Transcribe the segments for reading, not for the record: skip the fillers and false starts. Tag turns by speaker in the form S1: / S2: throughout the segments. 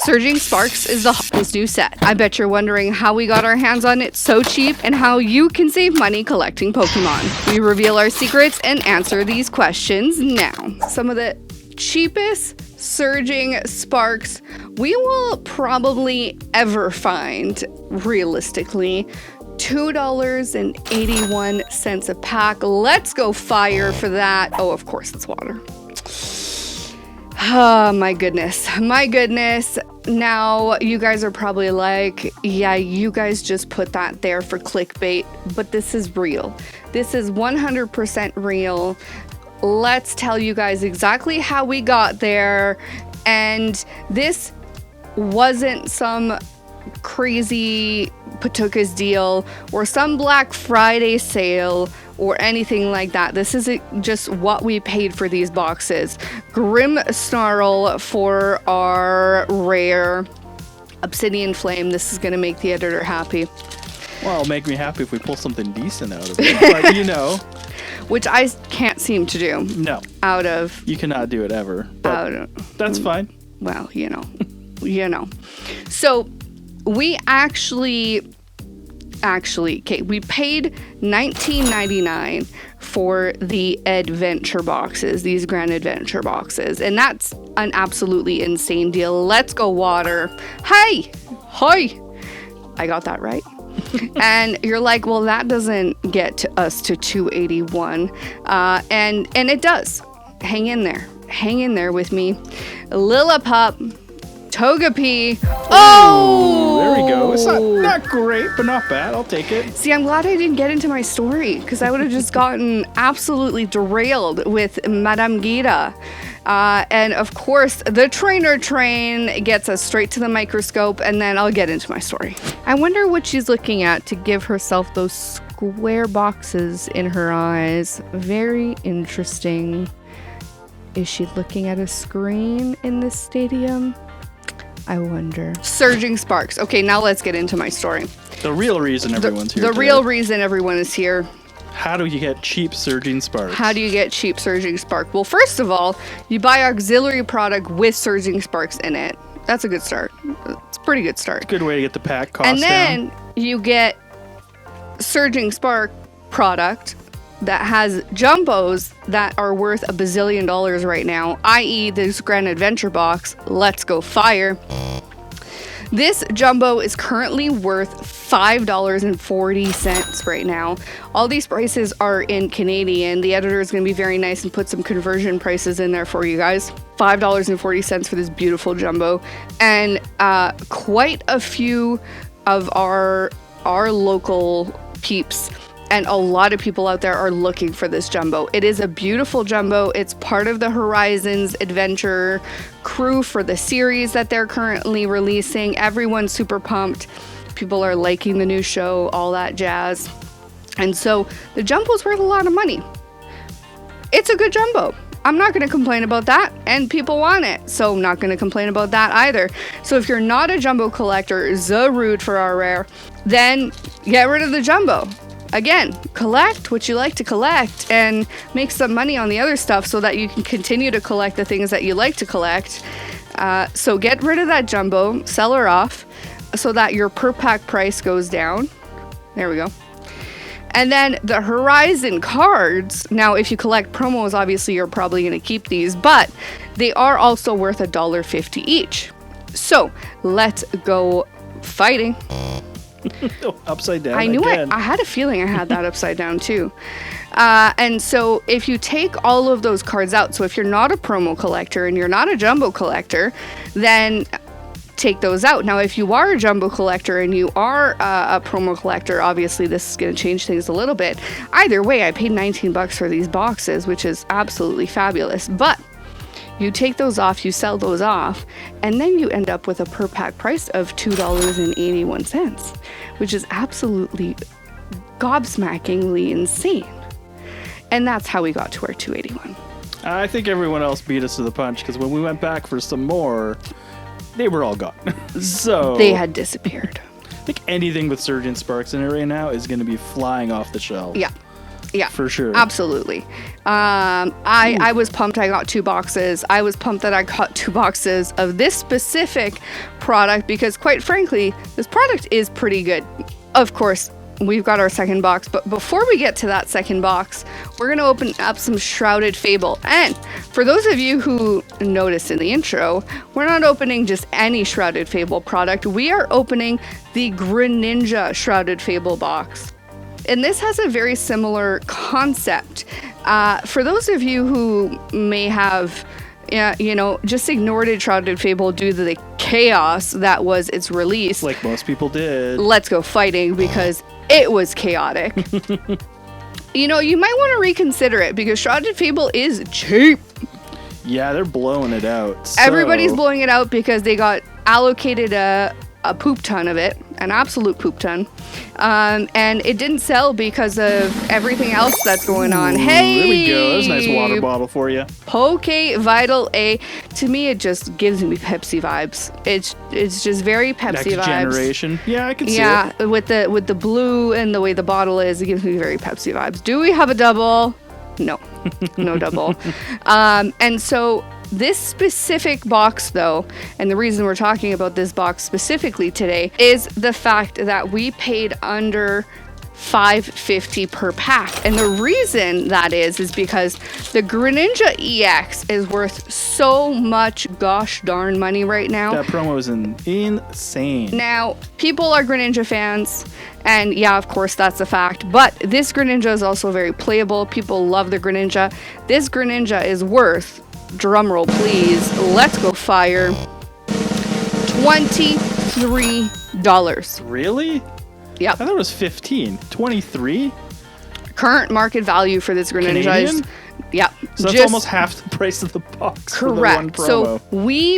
S1: Surging Sparks is the hottest new set. I bet you're wondering how we got our hands on it so cheap and how you can save money collecting Pokemon. We reveal our secrets and answer these questions now. Some of the cheapest Surging Sparks we will probably ever find, realistically. $2.81 a pack. Let's go fire for that. Oh, of course, it's water. Oh, my goodness. My goodness. Now, you guys are probably like, yeah, you guys just put that there for clickbait, but this is real. This is 100% real. Let's tell you guys exactly how we got there. And this wasn't some crazy Patukas deal or some Black Friday sale or anything like that. This is just what we paid for these boxes. Grim Snarl for our rare Obsidian Flame. This is going to make the editor happy.
S2: Well, it'll make me happy if we pull something decent out of it. But, you know.
S1: Which I can't seem to do.
S2: No.
S1: You
S2: cannot do it ever. But that's fine.
S1: Well, you know. So we actually, okay, we paid $19.99 for the adventure boxes, these grand adventure boxes, and that's an absolutely insane deal. Let's go water. Hi, I got that right. And you're like, well, that doesn't get us to 281, and it does. Hang in there with me. Lillipup, Togepi. Oh,
S2: there we go. It's not great, but not bad. I'll take it.
S1: See, I'm glad I didn't get into my story because I would have just gotten absolutely derailed with Madame Gita. And of course, the trainer train gets us straight to the microscope, and then I'll get into my story. I wonder what she's looking at to give herself those square boxes in her eyes. Very interesting. Is she looking at a screen in this stadium? I wonder. Surging Sparks. Okay, now let's get into my story.
S2: The real reason everyone's here.
S1: The real reason everyone is here.
S2: How do you get cheap Surging Sparks?
S1: Well, first of all, you buy auxiliary product with Surging Sparks in it. That's a good start. It's a pretty good start.
S2: It's a good way to get the pack cost
S1: down.
S2: And
S1: then you get Surging Spark product that has jumbos that are worth $1 bazillion right now, i.e. this Grand Adventure box. Let's go fire. This jumbo is currently worth $5.40 right now. All these prices are in Canadian. The editor is going to be very nice and put some conversion prices in there for you guys. $5.40 for this beautiful jumbo. And quite a few of our local peeps and a lot of people out there are looking for this jumbo. It is a beautiful jumbo. It's part of the Horizons Adventure crew for the series that they're currently releasing. Everyone's super pumped. People are liking the new show, all that jazz. And so the jumbo's worth a lot of money. It's a good jumbo. I'm not going to complain about that, and people want it, so I'm not going to complain about that either. So if you're not a jumbo collector, rude for our rare, then get rid of the jumbo. Again, collect what you like to collect and make some money on the other stuff so that you can continue to collect the things that you like to collect. So get rid of that jumbo, sell her off so that your per pack price goes down. There we go. And then the Horizon cards, now if you collect promos, obviously you're probably going to keep these, but they are also worth $1.50 each. So let's go fighting.
S2: Upside down.
S1: I knew it. I had a feeling I had that upside down too. And so if you take all of those cards out, so if you're not a promo collector and you're not a jumbo collector, then take those out. Now, if you are a jumbo collector and you are a promo collector, obviously this is going to change things a little bit. Either way, I paid $19 for these boxes, which is absolutely fabulous. But you take those off, you sell those off, and then you end up with a per pack price of $2.81, which is absolutely gobsmackingly insane. And that's how we got to our 281.
S2: I think everyone else beat us to the punch because when we went back for some more, they were all gone. So
S1: they had disappeared.
S2: I think anything with Surging Sparks in it right now is going to be flying off the shelves.
S1: Yeah. Yeah,
S2: for sure.
S1: Absolutely. I was pumped I got 2 boxes. I was pumped that I got 2 boxes of this specific product because, quite frankly, this product is pretty good. Of course, we've got our second box, but before we get to that second box, we're going to open up some Shrouded Fable. And for those of you who noticed in the intro, we're not opening just any Shrouded Fable product. We are opening the Greninja Shrouded Fable box. And this has a very similar concept. For those of you who may have, just ignored it, Shrouded Fable due to the chaos that was its release.
S2: Like most people did.
S1: Let's go fighting because it was chaotic. You might want to reconsider it because Shrouded Fable is cheap.
S2: Yeah, they're blowing it out.
S1: Everybody's blowing it out because they got allocated a poop ton of it, an absolute poop ton. And it didn't sell because of everything else that's going on. Hey,
S2: there we go. That's a nice water bottle for you.
S1: Poke Vital A. To me, it just gives me Pepsi vibes. It's just very Pepsi
S2: Next
S1: vibes.
S2: generation. Yeah, I can see it.
S1: Yeah, with the blue and the way the bottle is, it gives me very Pepsi vibes. Do we have a double? No, no double. And so this specific box, though, and the reason we're talking about this box specifically today is the fact that we paid under $5.50 per pack. And the reason that is because the Greninja EX is worth so much gosh darn money right now.
S2: That promo is insane.
S1: Now, people are Greninja fans, and yeah, of course, that's a fact. But this Greninja is also very playable. People love the Greninja. This Greninja is worth, drumroll please, let's go fire, $23.
S2: Really?
S1: Yep.
S2: I thought it was 15. 23?
S1: Current market value for this Greninja is, yep.
S2: So that's almost half the price of the box.
S1: Correct.
S2: For the one promo.
S1: So we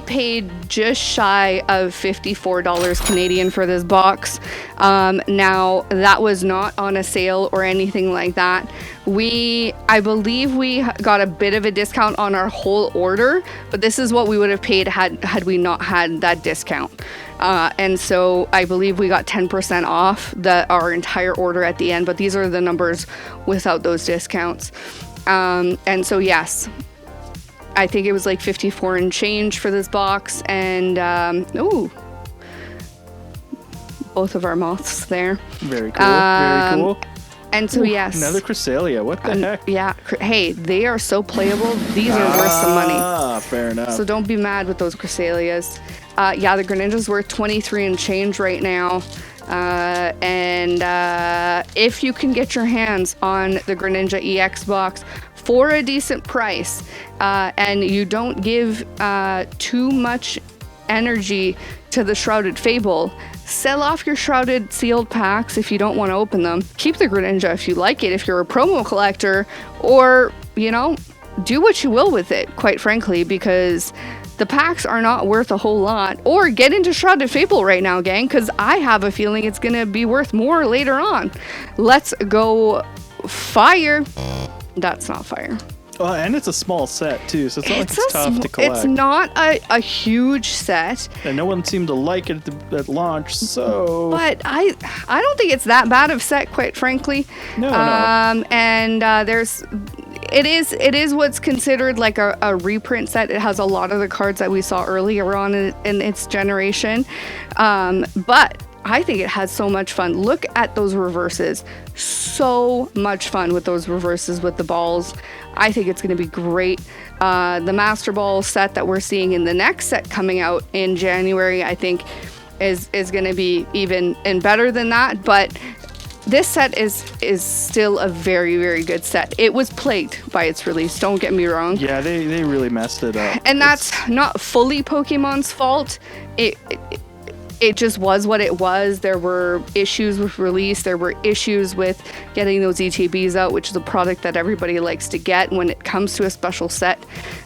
S1: paid just shy of $54 Canadian for this box. Now that was not on a sale or anything like that. I believe we got a bit of a discount on our whole order, but this is what we would have paid had we not had that discount. And so I believe we got 10% off our entire order at the end, but these are the numbers without those discounts. And so yes, I think it was like 54 and change for this box, and both of our moths there.
S2: Very cool. Very cool.
S1: And so yes,
S2: another Cresselia. What the heck?
S1: Yeah. Hey, they are so playable. These are worth some money.
S2: Ah, fair enough.
S1: So don't be mad with those Cresselias. Yeah, the Greninja's worth 23 and change right now. And if you can get your hands on the Greninja EX box for a decent price, and you don't give too much energy to the Shrouded Fable, sell off your Shrouded sealed packs if you don't want to open them. Keep the Greninja if you like it, if you're a promo collector, or, do what you will with it, quite frankly, because the packs are not worth a whole lot. Or get into Shrouded Fable right now, gang, because I have a feeling it's going to be worth more later on. Let's go fire. That's not fire.
S2: Oh, and it's a small set, too, so it's not like it's tough to collect.
S1: It's not a huge set.
S2: And no one seemed to like it at launch, so...
S1: But I don't think it's that bad of set, quite frankly.
S2: No.
S1: And it is what's considered like a reprint set. It has a lot of the cards that we saw earlier on in its generation. But I think it has so much fun. Look at those reverses. So much fun with those reverses with the balls. I think it's going to be great. The Master Ball set that we're seeing in the next set coming out in January, I think is going to be even and better than that. But this set is still a very, very good set. It was plagued by its release, don't get me wrong.
S2: Yeah, they really messed it up.
S1: And that's not fully Pokemon's fault. It just was what it was. There were issues with release. There were issues with getting those ETBs out, which is a product that everybody likes to get when it comes to a special set.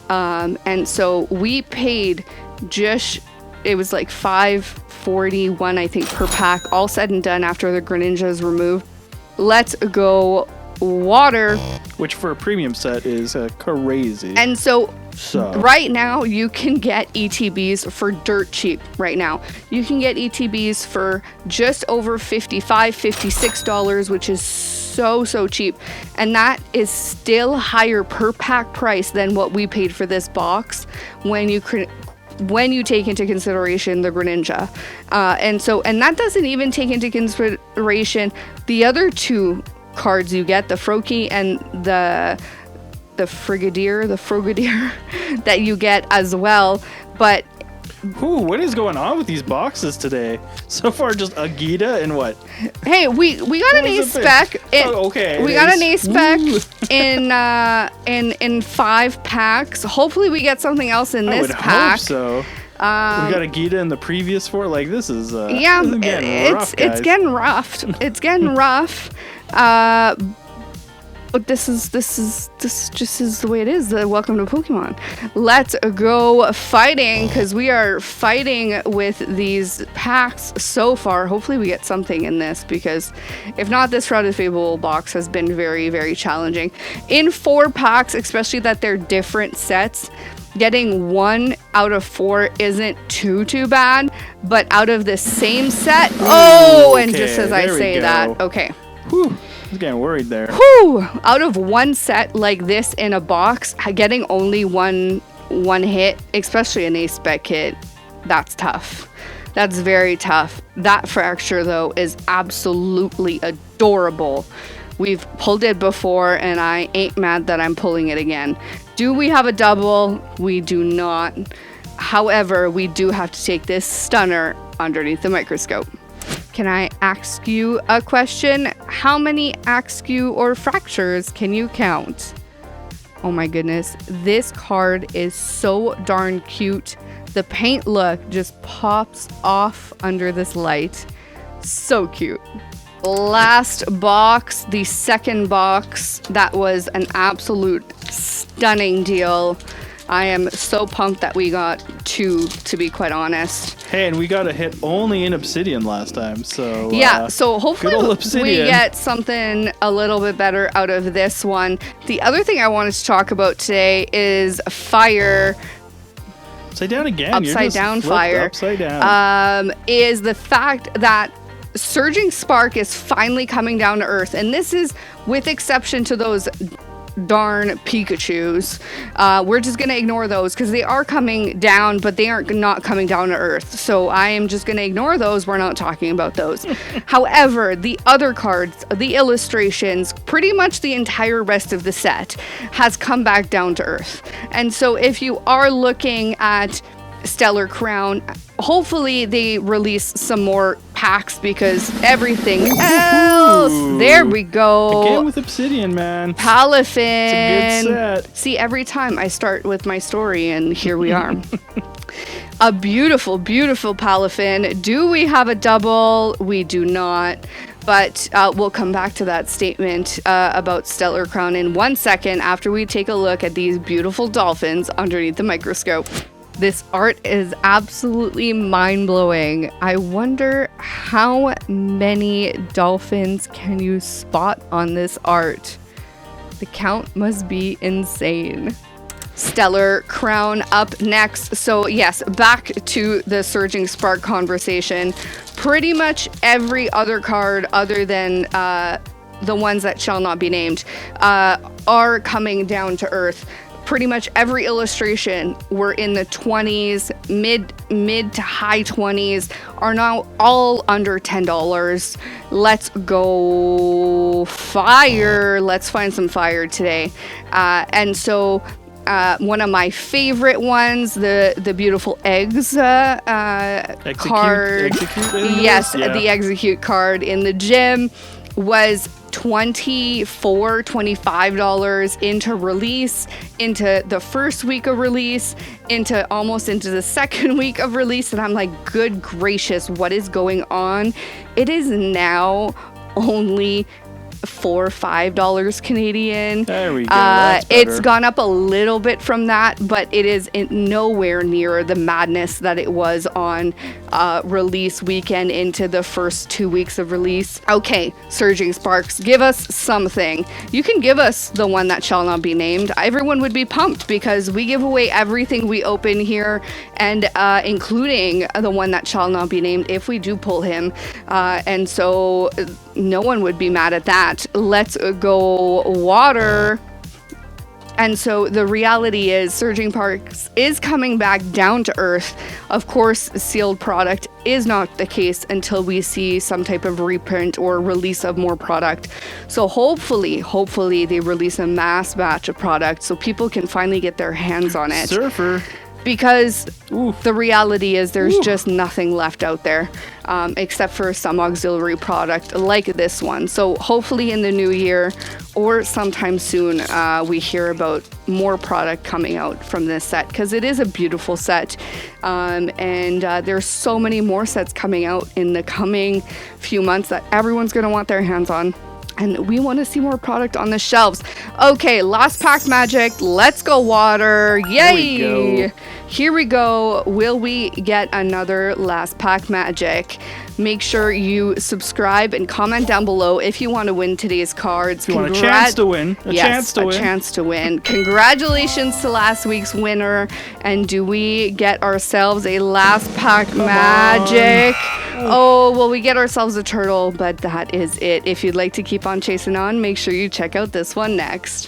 S1: And so we paid it was like $5.41, I think, per pack, all said and done after the Greninja is removed. Let's go water.
S2: Which for a premium set is crazy.
S1: And so
S2: So
S1: right now you can get ETBs for dirt cheap. Right now you can get ETBs for just over $55, $56, which is so cheap, and that is still higher per pack price than what we paid for this box when you take into consideration the Greninja. And that doesn't even take into consideration the other two cards you get, the Froakie and the Frogadier that you get as well. But
S2: what is going on with these boxes today? So far, just a Gita and what?
S1: Hey, we got an A spec.
S2: Okay.
S1: We got an A spec in 5 packs. Hopefully, we get something else in this pack.
S2: I would hope so. We got a Gita in the previous 4. Like, this is
S1: it's getting rough. It's getting rough. But this just is the way it is. Welcome to Pokemon. Let's go fighting, because we are fighting with these packs so far. Hopefully we get something in this, because if not, this Shrouded Fable box has been very, very challenging. In 4 packs, especially that they're different sets, getting 1 out of 4 isn't too bad. But out of the same set, and just as I say that, okay.
S2: Whew. I was getting worried there.
S1: Whew! Out of 1 set like this in a box, getting only one hit, especially an ace spec hit, that's tough. That's very tough. That fracture, though, is absolutely adorable. We've pulled it before, and I ain't mad that I'm pulling it again. Do we have a double? We do not. However, we do have to take this stunner underneath the microscope. Can I ask you a question? How many Axew or fractures can you count? Oh my goodness, this card is so darn cute. The paint look just pops off under this light. So cute. Last box, the second box, that was an absolute stunning deal. I am so pumped that we got 2, to be quite honest.
S2: Hey, and we got a hit only in Obsidian last time, so...
S1: yeah, so hopefully we get something a little bit better out of this one. The other thing I wanted to talk about today is fire.
S2: Upside down again.
S1: Upside down fire.
S2: Upside down.
S1: Is the fact that Surging Spark is finally coming down to Earth. And this is with exception to those darn Pikachus. We're just gonna ignore those because they are coming down, but they aren't not coming down to Earth. So I am just gonna ignore those. We're not talking about those. However, the other cards, the illustrations, pretty much the entire rest of the set has come back down to Earth. And so if you are looking at Stellar Crown, hopefully they release some more packs because everything else. There we go.
S2: Again with Obsidian, man.
S1: Palafin.
S2: It's a good set.
S1: See, every time I start with my story, and here we are. A beautiful, beautiful Palafin. Do we have a double? We do not. But we'll come back to that statement about Stellar Crown in 1 second after we take a look at these beautiful dolphins underneath the microscope. This art is absolutely mind-blowing. I wonder how many dolphins can you spot on this art? The count must be insane. Stellar Crown up next. So yes, back to the Surging Spark conversation. Pretty much every other card other than the ones that shall not be named are coming down to Earth. Pretty much every illustration were in the 20s, mid to high 20s, are now all under $10. Let's go fire. Let's find some fire today. And so one of my favorite ones, the beautiful eggs card. Yes, yeah. The execute card in the gym was $25 into release, into the first week of release, almost into the second week of release, and I'm like, good gracious, what is going on? It is now only $4-5 Canadian.
S2: There we go. That's better.
S1: It's gone up a little bit from that, but it is nowhere near the madness that it was on release weekend into the first 2 weeks of release. Okay, Surging Sparks, give us something. You can give us the one that shall not be named. Everyone would be pumped because we give away everything we open here, and including the one that shall not be named if we do pull him. And so no one would be mad at that. Let's go water. And so the reality is Surging Sparks is coming back down to earth. Of course, sealed product is not the case until we see some type of reprint or release of more product. So hopefully they release a mass batch of product so people can finally get their hands on it.
S2: Surfer.
S1: Because the reality is there's just nothing left out there except for some auxiliary product like this one. So hopefully in the new year or sometime soon we hear about more product coming out from this set, because it is a beautiful set. And there's so many more sets coming out in the coming few months that everyone's going to want their hands on. And we want to see more product on the shelves. Okay, last pack magic. Let's go water. Yay! Here we go. Will we get another last pack magic? Make sure you subscribe and comment down below if you want to win today's cards.
S2: If you want a chance to win. A chance to win. Congratulations to last week's winner. And do we get ourselves a last pack magic? Oh, well, we get ourselves a turtle, but that is it. If you'd like to keep on chasing on, make sure you check out this one next.